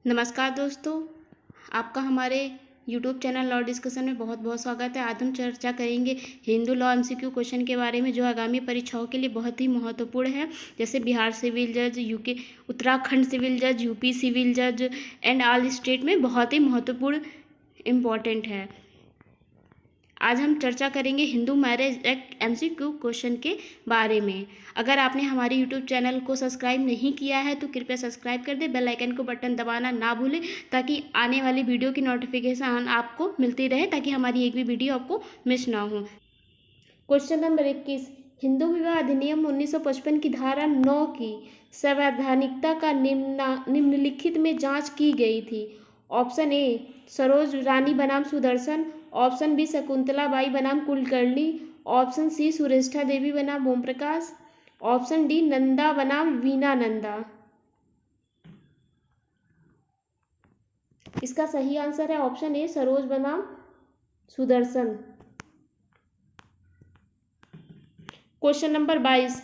नमस्कार दोस्तों, आपका हमारे यूट्यूब चैनल लॉ डिस्कशन में बहुत बहुत स्वागत है। आज हम चर्चा करेंगे हिंदू लॉ एमसीक्यू क्वेश्चन के बारे में, जो आगामी परीक्षाओं के लिए बहुत ही महत्वपूर्ण है। जैसे बिहार सिविल जज, यूके उत्तराखंड सिविल जज, यूपी सिविल जज एंड ऑल स्टेट में बहुत ही महत्वपूर्ण इम्पॉर्टेंट है। आज हम चर्चा करेंगे Hindu marriage act MCQ question के बारे में। अगर आपने हमारे यूट्यूब चैनल को सब्सक्राइब नहीं किया है तो कृपया सब्सक्राइब कर दें, बेल आइकन को बटन दबाना ना भूलें, ताकि आने वाली वीडियो की नोटिफिकेशन आपको मिलती रहे, ताकि हमारी एक भी वीडियो आपको मिस ना हो। क्वेश्चन नंबर 21, हिंदू विवाह अधिनियम 1955 की धारा 9 की संवैधानिकता का निम्नलिखित में जांच की गई थी। ऑप्शन ए सरोज रानी बनाम सुदर्शन, ऑप्शन बी शकुंतला बाई बनाम कुलकर्णी, ऑप्शन सी सुरेष्ठा देवी बनाम ओम प्रकाश, ऑप्शन डी नंदा बनाम वीना नंदा। इसका सही आंसर है ऑप्शन ए सरोज बनाम सुदर्शन। क्वेश्चन नंबर 22,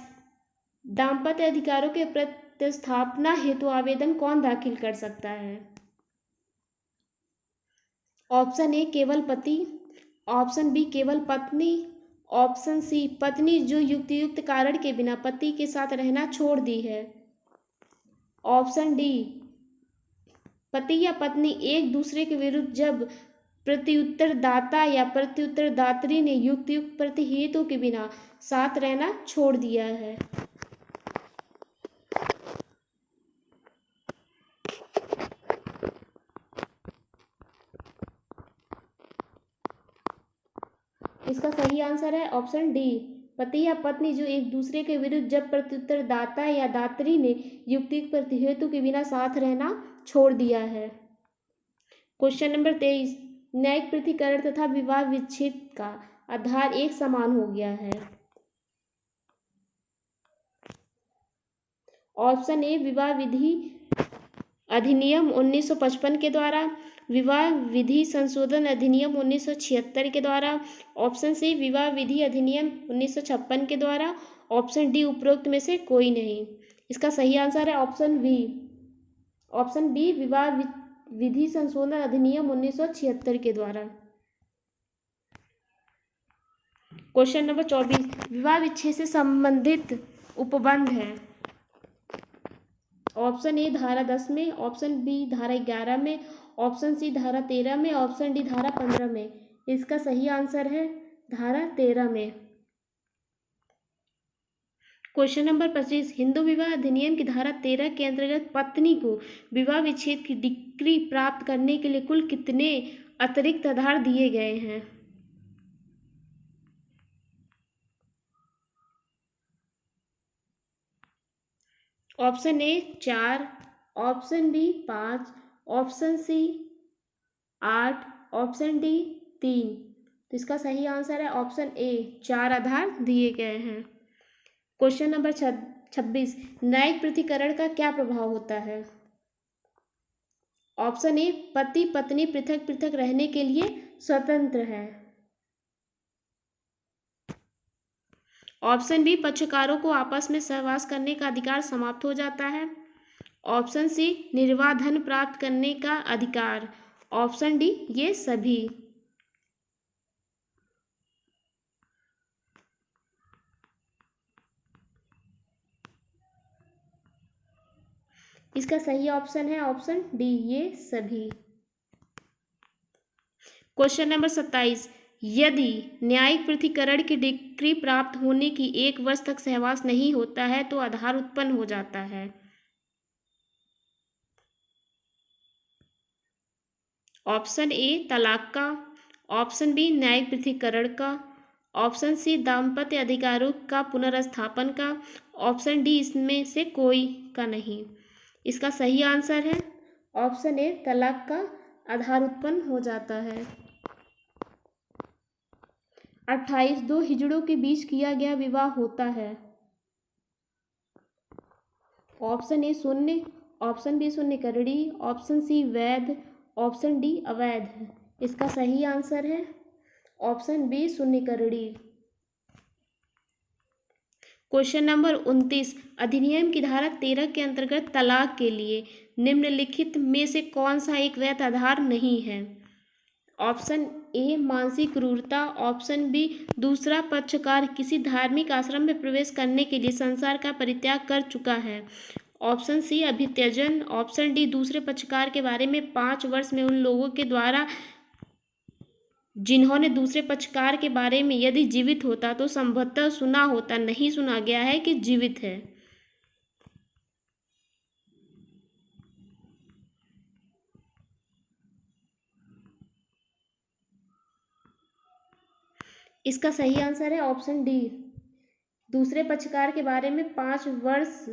दाम्पत्य अधिकारों के प्रतिस्थापना हेतु आवेदन कौन दाखिल कर सकता है? ऑप्शन ए केवल पति, ऑप्शन बी केवल पत्नी, ऑप्शन सी पत्नी जो युक्तियुक्त कारण के बिना पति के साथ रहना छोड़ दी है, ऑप्शन डी पति या पत्नी एक दूसरे के विरुद्ध जब प्रत्युत्तरदाता या प्रत्युत्तरदात्री ने युक्तियुक्त प्रतिहेतु के बिना साथ रहना छोड़ दिया है। इसका सही आंसर है ऑप्शन डी पति या पत्नी जो एक दूसरे के विरुद्ध जब प्रत्युत्तरदाता या दात्री ने युक्तियुक्त प्रतिहेतु के बिना साथ रहना छोड़ दिया है। क्वेश्चन नंबर 23, न्यायिक पृथक्करण तथा विवाह विच्छेद का आधार एक समान हो गया है। ऑप्शन ए विवाह विधि अधिनियम 1955 के द्वारा, विवाह विधि संशोधन अधिनियम 1976 के द्वारा, ऑप्शन सी विवाह विधि अधिनियम 1956 के द्वारा, ऑप्शन डी उपरोक्त में से कोई नहीं। इसका सही आंसर है ऑप्शन बी विवाह विधि संशोधन अधिनियम 1976 के द्वारा। क्वेश्चन नंबर 24, विवाह विच्छेद से संबंधित उपबंध है। ऑप्शन ए धारा 10 में, ऑप्शन बी धारा 11 में, ऑप्शन सी धारा 13 में, ऑप्शन डी धारा 15 में। इसका सही आंसर है धारा 13 में। क्वेश्चन नंबर 25, हिंदू विवाह अधिनियम की धारा 13 के अंतर्गत पत्नी को विवाह विच्छेद की डिक्री प्राप्त करने के लिए कुल कितने अतिरिक्त आधार दिए गए हैं? Option A 4, option B 5, option C 8, option D 3। तो इसका सही आंसर है ऑप्शन ए 4 आधार दिए गए हैं। क्वेश्चन नंबर 26, न्यायिक पृथक्करण का क्या प्रभाव होता है? ऑप्शन ए पति पत्नी पृथक पृथक रहने के लिए स्वतंत्र है, ऑप्शन बी पक्षकारों को आपस में सहवास करने का अधिकार समाप्त हो जाता है, ऑप्शन सी निर्वाह धन प्राप्त करने का अधिकार, ऑप्शन डी ये सभी। इसका सही ऑप्शन है ऑप्शन डी ये सभी। क्वेश्चन नंबर 27, यदि न्यायिक पृथक्करण की डिक्री प्राप्त होने की 1 वर्ष तक सहवास नहीं होता है तो आधार उत्पन्न हो जाता है। ऑप्शन ए तलाक का, ऑप्शन बी न्यायिक पृथक्करण का, ऑप्शन सी दाम्पत्य अधिकारों का पुनर्स्थापन का, ऑप्शन डी इसमें से कोई का नहीं। इसका सही आंसर है ऑप्शन ए तलाक का आधार उत्पन्न हो जाता है। 28 दो हिजड़ों के बीच किया गया विवाह होता है। ऑप्शन ए शून्य, ऑप्शन बी शून्यकरणी, ऑप्शन सी वैध, ऑप्शन डी अवैध। इसका सही आंसर है ऑप्शन बी शून्यकरणी। क्वेश्चन नंबर 29, अधिनियम की धारा 13 के अंतर्गत तलाक के लिए निम्नलिखित में से कौन सा एक वैध आधार नहीं है? ऑप्शन ए मानसिक क्रूरता, ऑप्शन बी दूसरा पक्षकार किसी धार्मिक आश्रम में प्रवेश करने के लिए संसार का परित्याग कर चुका है, ऑप्शन सी अभित्यजन, ऑप्शन डी दूसरे पक्षकार के बारे में 5 वर्ष में उन लोगों के द्वारा जिन्होंने दूसरे पक्षकार के बारे में यदि जीवित होता तो संभवतः सुना होता, नहीं सुना गया है कि जीवित है। इसका सही आंसर है ऑप्शन डी, दूसरे पक्षकार के बारे में 5 वर्ष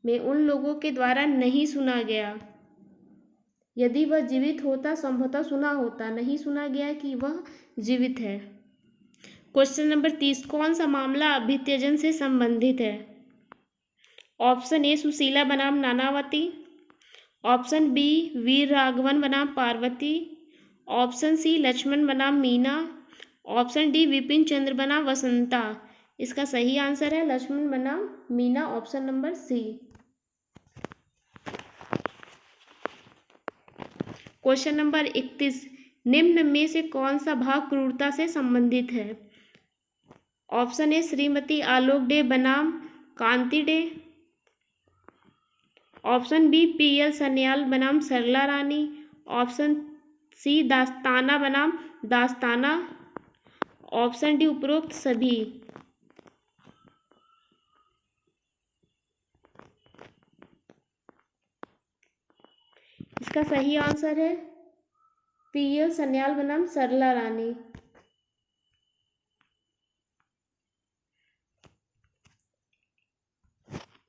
में उन लोगों के द्वारा नहीं सुना गया, यदि वह जीवित होता संभवतः सुना होता, नहीं सुना गया कि वह जीवित है। क्वेश्चन नंबर 30, कौन सा मामला अभित्यजन से संबंधित है? ऑप्शन ए सुशीला बनाम नानावती, ऑप्शन बी वीर राघवन बनाम पार्वती, ऑप्शन सी लक्ष्मण बनाम मीना, ऑप्शन डी विपिन चंद्र बनाम वसंता। इसका सही आंसर है लक्ष्मण बनाम Meena, option number C. Question number 31, निम्न में से कौन सा भाव क्रूरता से संबंधित है? ऑप्शन ए श्रीमती आलोक डे बनाम Kanti De, option B PL Sanyal बनाम सरला रानी, ऑप्शन सी दास्ताना बनाम दास्ताना, ऑप्शन डी उपरोक्त सभी। इसका सही आंसर है पीएल सन्याल बनाम सरला रानी।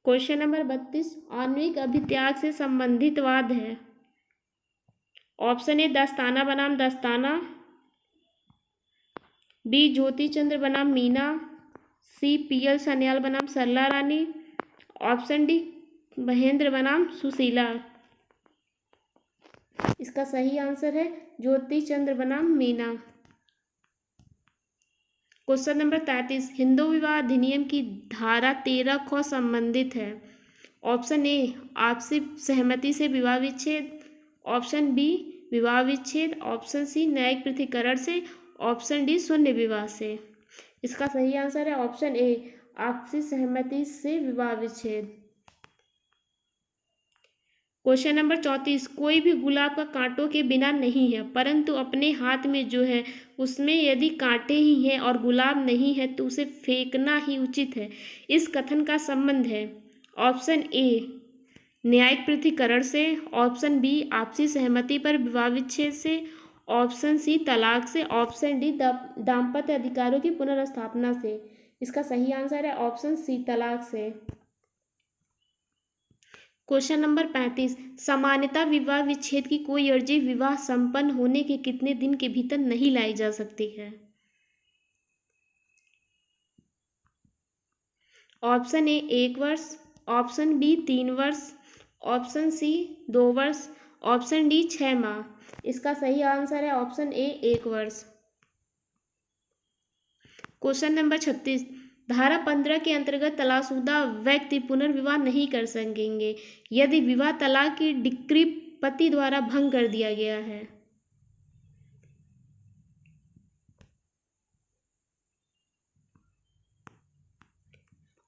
क्वेश्चन नंबर 32, आणविक अभित्याग से संबंधित वाद है। ऑप्शन ए दास्ताना बनाम दास्ताना, बी ज्योति चंद्र बनाम मीना, सी पीएल सन्याल बनाम सरला रानी, ऑप्शन डी महेंद्र बनाम सुशीला। इसका सही आंसर है ज्योति चंद्र बनाम मीना। क्वेश्चन नंबर 33, हिंदू विवाह अधिनियम की धारा 13 ख संबंधित है। ऑप्शन ए आपसी सहमति से विवाह विच्छेद, ऑप्शन बी विवाह विच्छेद, ऑप्शन सी न्यायिक पृथक्करण से, ऑप्शन डी शून्य विवाह से। इसका सही आंसर है ऑप्शन ए आपसी सहमति से विवाह विच्छेद। क्वेश्चन नंबर 34, कोई भी गुलाब का कांटों के बिना नहीं है, परंतु अपने हाथ में जो है उसमें यदि कांटे ही हैं और गुलाब नहीं है तो उसे फेंकना ही उचित है। इस कथन का संबंध है ऑप्शन ए न्यायिक पृथक्करण से, ऑप्शन बी आपसी सहमति पर विवाह विच्छेद से, ऑप्शन सी तलाक से, ऑप्शन डी दाम्पत्य अधिकारों की पुनर्स्थापना से। इसका सही आंसर है ऑप्शन सी तलाक से। क्वेश्चन नंबर 35, सामान्यतः विवाह विच्छेद की कोई अर्जी विवाह संपन्न होने के कितने दिन के भीतर नहीं लाई जा सकती है? ऑप्शन ए 1 वर्ष, ऑप्शन बी 3 वर्ष, ऑप्शन सी 2 वर्ष, ऑप्शन डी 6 माह। इसका सही आंसर है ऑप्शन ए 1 वर्ष। क्वेश्चन नंबर 36, धारा 15 के अंतर्गत तलाकशुदा व्यक्ति पुनर्विवाह नहीं कर सकेंगे यदि विवाह तलाक की डिक्री पति द्वारा भंग कर दिया गया है।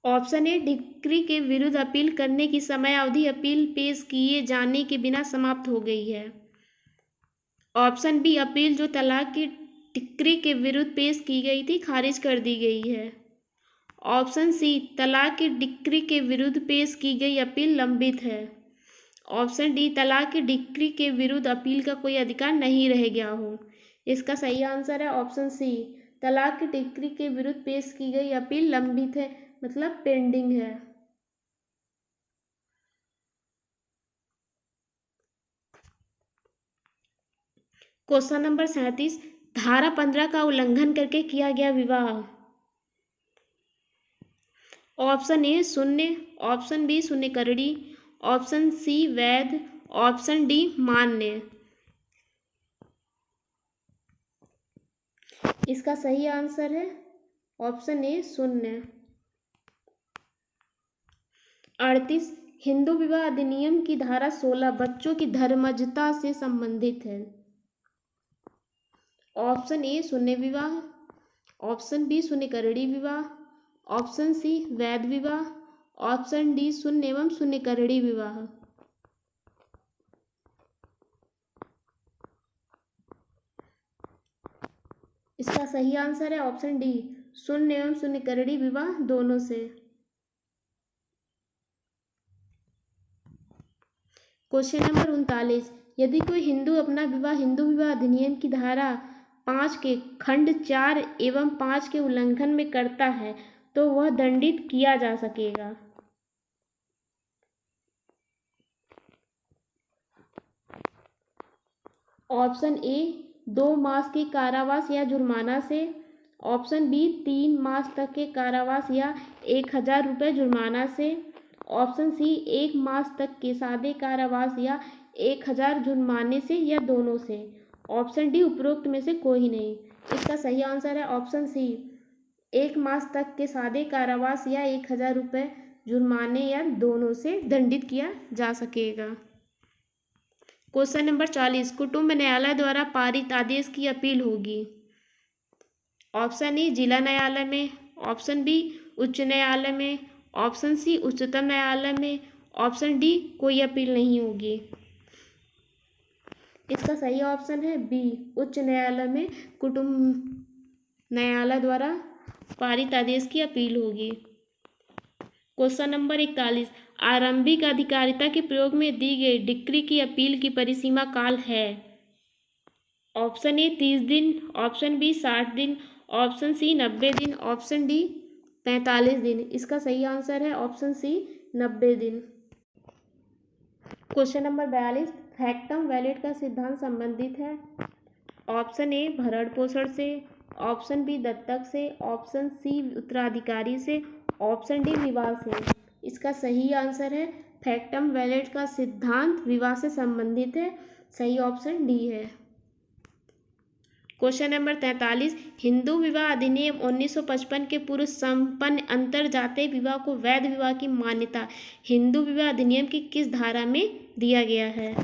ऑप्शन ए डिक्री के विरुद्ध अपील करने की समय अवधि अपील पेश किए जाने के बिना समाप्त हो गई है, ऑप्शन बी अपील जो तलाक की डिक्री के विरुद्ध पेश की गई थी खारिज कर दी गई है, ऑप्शन सी तलाक की डिक्री के विरुद्ध पेश की गई अपील लंबित है, ऑप्शन डी तलाक की डिक्री के विरुद्ध अपील का कोई अधिकार नहीं रह गया हो। इसका सही आंसर है ऑप्शन सी तलाक की डिक्री के विरुद्ध पेश की गई अपील लंबित है, मतलब पेंडिंग है। क्वेश्चन नंबर 37, धारा 15 का उल्लंघन करके किया गया विवाह। ऑप्शन ए शून्य, ऑप्शन बी शून्य करड़ी, ऑप्शन सी वैध, ऑप्शन डी मान्य। इसका सही आंसर है ऑप्शन ए शून्य। 38, हिंदू विवाह अधिनियम की धारा 16 बच्चों की धर्मजता से संबंधित है। ऑप्शन ए शून्य विवाह, ऑप्शन बी शून्यकरणी विवाह, ऑप्शन सी वैध विवाह, ऑप्शन डी शून्य एवं शून्यकरणी विवाह। इसका सही आंसर है ऑप्शन डी शून्य एवं शून्यकरणी विवाह दोनों से। क्वेश्चन नंबर 39, यदि कोई हिंदू अपना विवाह हिंदू विवाह अधिनियम की धारा 5 के खंड 4 एवं 5 के उल्लंघन में करता है तो वह दंडित किया जा सकेगा। ऑप्शन ए 2 मास के कारावास या जुर्माना से, ऑप्शन बी 3 मास तक के कारावास या 1000 रुपये जुर्माना से, ऑप्शन सी 1 मास तक के सादे कारावास या 1000 जुर्माने से या दोनों से, ऑप्शन डी उपरोक्त में से कोई नहीं। इसका सही आंसर है ऑप्शन सी 1 मास तक के सादे कारावास या 1000 रुपये जुर्माने या दोनों से दंडित किया जा सकेगा। क्वेश्चन नंबर 40, कुटुंब न्यायालय द्वारा पारित आदेश की अपील होगी। ऑप्शन ए जिला न्यायालय में, ऑप्शन बी उच्च न्यायालय में, ऑप्शन सी उच्चतम न्यायालय में, ऑप्शन डी कोई अपील नहीं होगी। इसका सही ऑप्शन है बी उच्च न्यायालय में कुटुंब न्यायालय द्वारा पारित आदेश की अपील होगी। क्वेश्चन नंबर 41, आरंभिक अधिकारिता के प्रयोग में दी गई डिक्री की अपील की परिसीमा काल है। ऑप्शन ए 30 दिन, ऑप्शन बी 60 दिन, ऑप्शन सी 90 दिन, ऑप्शन डी 45 दिन। इसका सही आंसर है ऑप्शन सी 90 दिन। क्वेश्चन नंबर 42, फैक्टम वैलिड का सिद्धांत संबंधित है। ऑप्शन ए भरण पोषण से, ऑप्शन बी दत्तक से, ऑप्शन सी उत्तराधिकारी से, ऑप्शन डी विवाह से। इसका सही आंसर है फैक्टम वैलिड का सिद्धांत विवाह से संबंधित है। सही ऑप्शन डी है। क्वेश्चन नंबर 43, हिंदू विवाह अधिनियम 1955 के पूर्व संपन्न अंतर जातीय विवाह को वैध विवाह की मान्यता हिंदू विवाह अधिनियम की किस धारा में दिया गया है।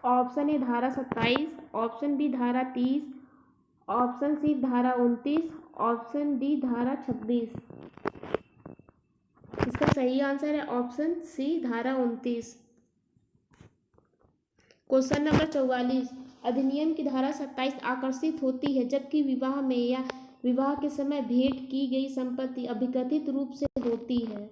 ऑप्शन ए धारा 27, ऑप्शन बी धारा 30, ऑप्शन सी धारा 29, ऑप्शन डी धारा 26। इसका सही आंसर है ऑप्शन सी धारा 29। क्वेश्चन नंबर 44, अधिनियम की धारा 27 आकर्षित होती है जबकि विवाह में या विवाह के समय भेंट की गई संपत्ति अभिकथित रूप से होती है।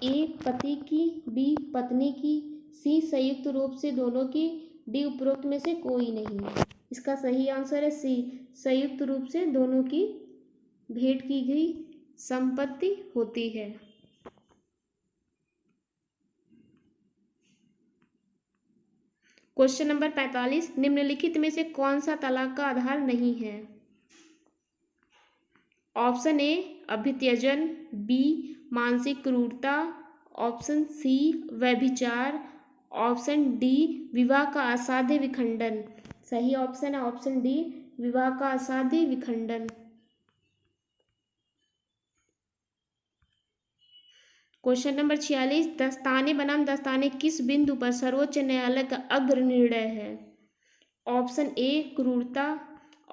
ए पति की, बी पत्नी की, सी संयुक्त रूप से दोनों की, डी उपरोक्त में से कोई नहीं। इसका सही आंसर है सी संयुक्त रूप से दोनों की भेंट की गई संपत्ति होती है। क्वेश्चन नंबर 45, निम्नलिखित में से कौन सा तलाक का आधार नहीं है। ऑप्शन ए अभित्यजन, बी मानसिक क्रूरता, ऑप्शन सी व्यभिचार, ऑप्शन डी विवाह का असाध्य विखंडन। सही ऑप्शन है ऑप्शन डी विवाह का असाध्य विखंडन। क्वेश्चन नंबर 46, दस्ताने बनाम दस्ताने किस बिंदु पर सर्वोच्च न्यायालय का अग्र निर्णय है। ऑप्शन ए क्रूरता,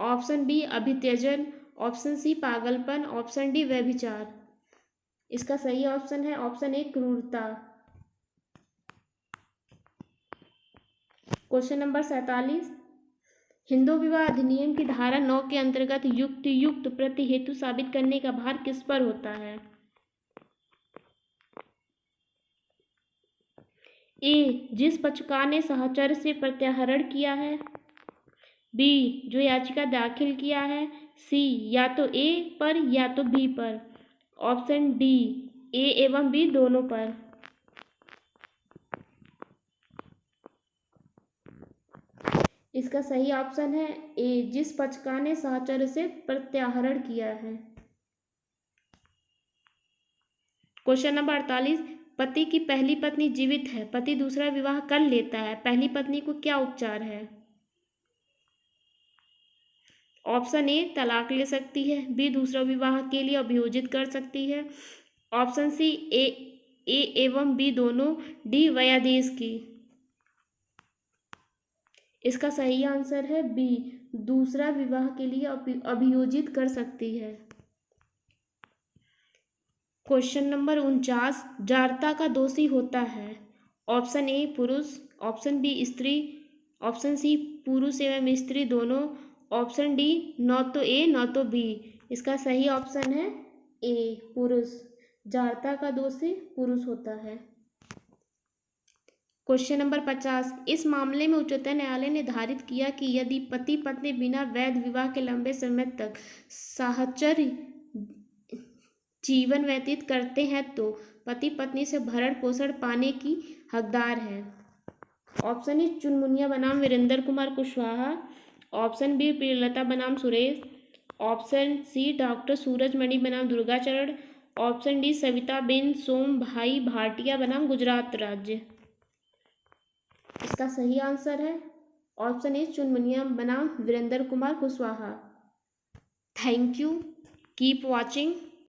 ऑप्शन बी अभित्यजन, ऑप्शन सी पागलपन, ऑप्शन डी व्यभिचार। इसका सही ऑप्शन है ऑप्शन ए क्रूरता। क्वेश्चन नंबर 47, हिंदू विवाह अधिनियम की धारा 9 के अंतर्गत युक्त प्रति हेतु साबित करने का भार किस पर होता है। ए जिस पक्षकार ने साहचर्य से प्रत्याहरण किया है, बी जो याचिका दाखिल किया है, सी या तो ए पर या तो बी पर, ऑप्शन डी ए एवं बी दोनों पर। इसका सही ऑप्शन है ए जिस पक्षकार ने साहचर्य से प्रत्याहरण किया है। क्वेश्चन नंबर 48, पति की पहली पत्नी जीवित है, पति दूसरा विवाह कर लेता है, पहली पत्नी को क्या उपचार है? ऑप्शन ए तलाक ले सकती है, बी दूसरा विवाह के लिए अभियोजित कर सकती है, ऑप्शन सी ए एवं बी दोनों, डी वयादेश की। इसका सही आंसर है बी, दूसरा विवाह के लिए अभियोजित कर सकती है। क्वेश्चन नंबर 49, जारता का दोषी होता है? ऑप्शन ए पुरुष, ऑप्शन बी स्त्री, ऑप्शन सी पुरुष एवं स्त्री दोनों, ऑप्शन डी न तो ए न तो बी। इसका सही ऑप्शन है ए पुरुष, जारता का दोषी पुरुष होता है। क्वेश्चन नंबर 50, इस मामले में उच्चतम न्यायालय ने निर्धारित किया कि यदि पति पत्नी बिना वैध विवाह के लंबे समय तक साहचर्य जीवन व्यतीत करते हैं तो पति पत्नी से भरण पोषण पाने की हकदार है। ऑप्शन ए चुनमुनिया बनाम वीरेंद्र कुमार कुशवाहा, ऑप्शन बी प्रियलता बनाम Suresh, option C doctor Surajmani बनाम दुर्गाचरण, ऑप्शन डी सविता बेन सोम भाई भाटिया बनाम गुजरात राज्य। इसका सही आंसर है ऑप्शन ए चुनमुनिया बनाम Virendra Kumar Kushwaha. Thank you, keep watching.